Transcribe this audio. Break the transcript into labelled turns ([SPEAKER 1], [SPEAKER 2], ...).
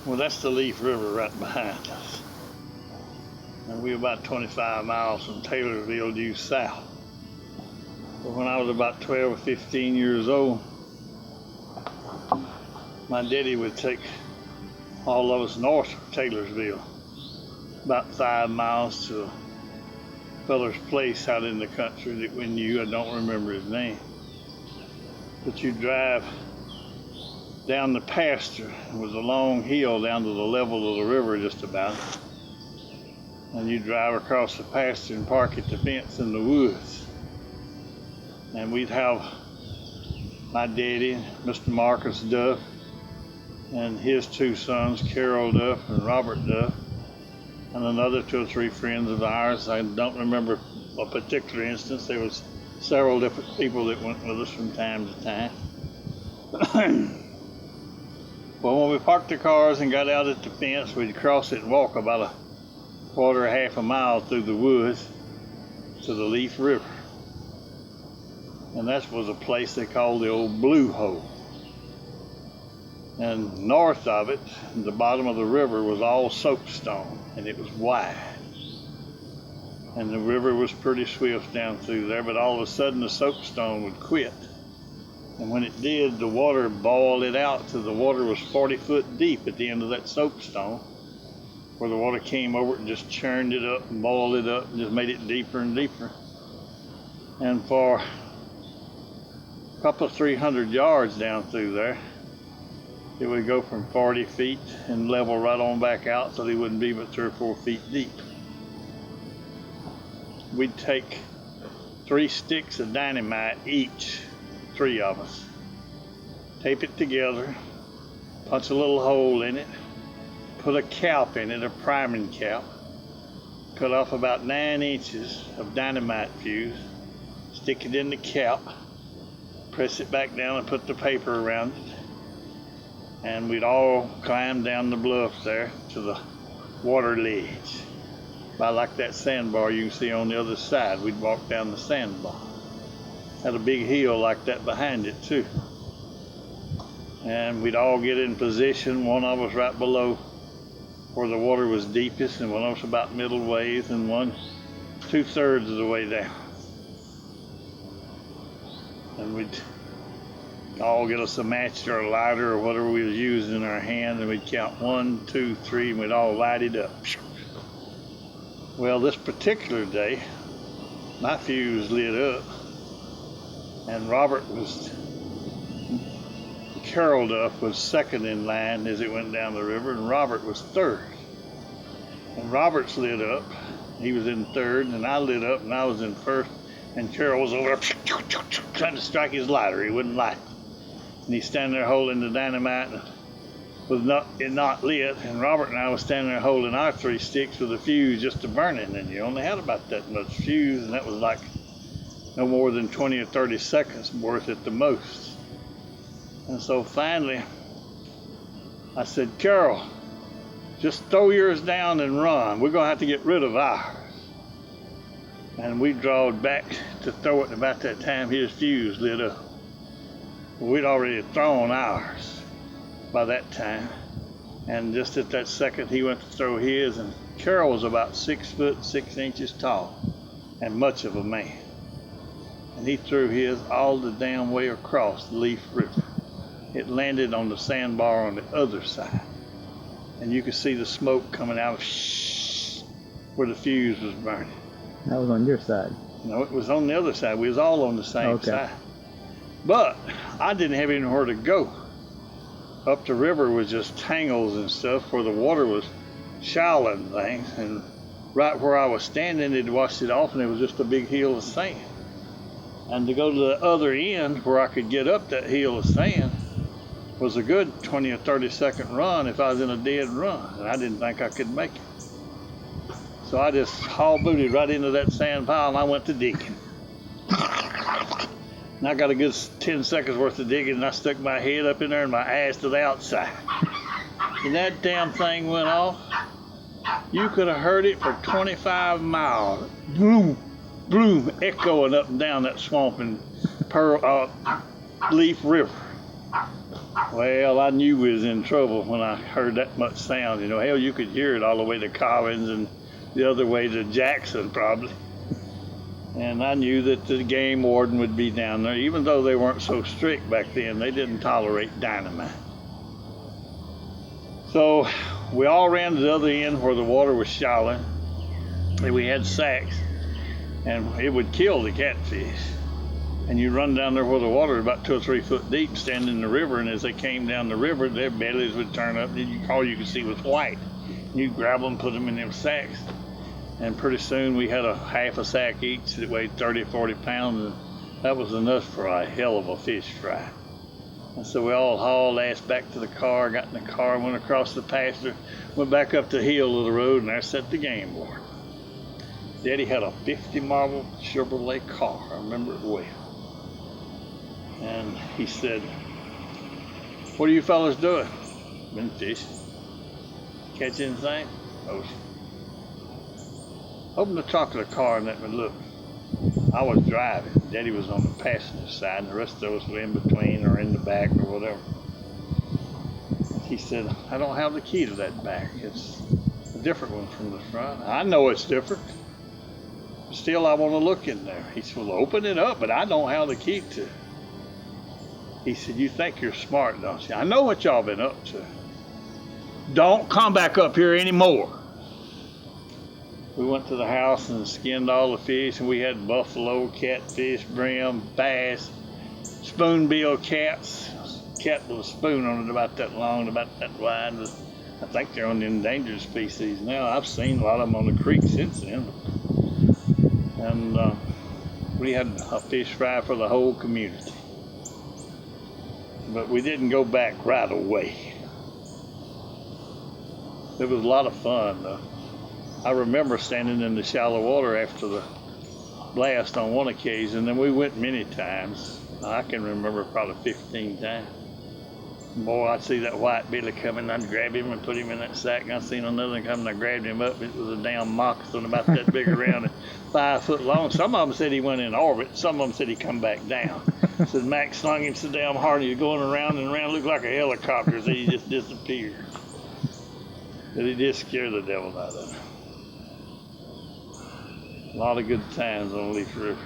[SPEAKER 1] Well, that's the Leaf River right behind us. And we're about 25 miles from Taylorsville due south. But when I was about 12 or 15 years old, my daddy would take all of us north of Taylorsville, about 5 miles to a feller's place out in the country that we knew. I don't remember his name. But you drive down the pasture. It was a long hill down to the level of the river just about. And you drive across the pasture and park at the fence in the woods. And we'd have my daddy, Mr. Marcus Duff, and his two sons, Carol Duff and Robert Duff, and another 2 or 3 friends of ours. I don't remember a particular instance. There was several different people that went with us from time to time. Well, when we parked the cars and got out at the fence, we'd cross it and walk about a quarter or half a mile through the woods to the Leaf River. And that was a place they called the old Blue Hole. And north of it, the bottom of the river was all soapstone, and it was wide. And the river was pretty swift down through there, but all of a sudden the soapstone would quit. And when it did, the water boiled it out till the water was 40 foot deep at the end of that soapstone, where the water came over it and just churned it up and boiled it up and just made it deeper and deeper. And for a couple of 300 yards down through there, it would go from 40 feet and level right on back out so they wouldn't be but 3 or 4 feet deep. We'd take 3 sticks of dynamite each, 3 of us, tape it together, punch a little hole in it, put a cap in it, a priming cap, cut off about 9 inches of dynamite fuse, stick it in the cap, press it back down and put the paper around it. And we'd all climb down the bluff there to the water ledge. About like that sandbar you can see on the other side. We'd walk down the sandbar. Had a big hill like that behind it too. And we'd all get in position, one of us right below where the water was deepest, and one of us about middle ways, and one 2/3 of the way down. And we'd all get us a match or a lighter or whatever we was using in our hand, and we'd count 1, 2, 3, and we'd all light it up. Well, this particular day, my fuse lit up, and Carol Duff was second in line as it went down the river, and Robert was third. And Robert's lit up, he was in third, and I lit up, and I was in first, and Carol was over trying to strike his lighter. He wouldn't light. And he's standing there holding the dynamite, and was not lit, and Robert and I was standing there holding our 3 sticks with a fuse just to burn it, and you only had about that much fuse, and that was like no more than 20 or 30 seconds worth at the most. And so finally I said, Carol, just throw yours down and run. We're gonna have to get rid of ours. And we drawed back to throw it, and about that time his fuse lit up. We'd already thrown ours by that time, and just at that second he went to throw his, and Carol was about 6 foot 6 inches tall and much of a man, and he threw his all the damn way across the Leaf River. It landed on the sandbar on the other side, and you could see the smoke coming out of where the fuse was burning.
[SPEAKER 2] That was on your side?
[SPEAKER 1] No, it was on the other side. We was all on the same side. But I didn't have anywhere to go. Up the river was just tangles and stuff where the water was shallow and things, and right where I was standing it washed it off, and it was just a big hill of sand. And to go to the other end where I could get up that hill of sand was a good 20 or 30 second run if I was in a dead run, and I didn't think I could make it. So I just haul booted right into that sand pile, and I went to digging. And I got a good 10 seconds worth of digging, and I stuck my head up in there and my ass to the outside. And that damn thing went off. You could have heard it for 25 miles. Boom, boom, echoing up and down that swamp in Leaf River. Well, I knew we was in trouble when I heard that much sound. You know, hell, you could hear it all the way to Collins and the other way to Jackson probably. And I knew that the game warden would be down there. Even though they weren't so strict back then, they didn't tolerate dynamite. So we all ran to the other end where the water was shallow, and we had sacks, and it would kill the catfish. And you run down there where the water was about 2 or 3 foot deep, stand in the river, and as they came down the river, their bellies would turn up, and all you could see was white. You'd grab them, put them in them sacks, and pretty soon we had a half a sack each that weighed 30, 40 pounds, and that was enough for a hell of a fish fry. And so we all hauled ass back to the car, got in the car, went across the pasture, went back up the hill of the road, and there sat the game warden. Daddy had a 50 model Chevrolet car, I remember it well. And he said, "What are you fellas doing?" "Been fishing." "Catch anything?" "Oh." "Open the trunk of the car and let me look." I was driving. Daddy was on the passenger side, and the rest of us were in between or in the back or whatever. He said, "I don't have the key to that back. It's a different one from the front." "I know it's different. Still, I want to look in there." He said, "Well, open it up, but I don't have the key to it." He said, "You think you're smart, don't you? I know what y'all been up to. Don't come back up here anymore." We went to the house and skinned all the fish, and we had buffalo, catfish, brim, bass, spoonbill cats. Cat with a spoon on it about that long, about that wide. I think they're on the endangered species now. I've seen a lot of them on the creek since then. And we had a fish fry for the whole community. But we didn't go back right away. It was a lot of fun though. I remember standing in the shallow water after the blast on one occasion, and we went many times. I can remember probably 15 times. Boy, I'd see that white billy coming, I'd grab him and put him in that sack, and I seen another one coming, I grabbed him up. It was a damn moccasin about that big around and 5 foot long. Some of them said he went in orbit, some of them said he come back down. Said Mack slung him so damn hard, he was going around and around, looked like a helicopter, so he just disappeared. But he did scare the devil out of him. A lot of good times on Leaf River.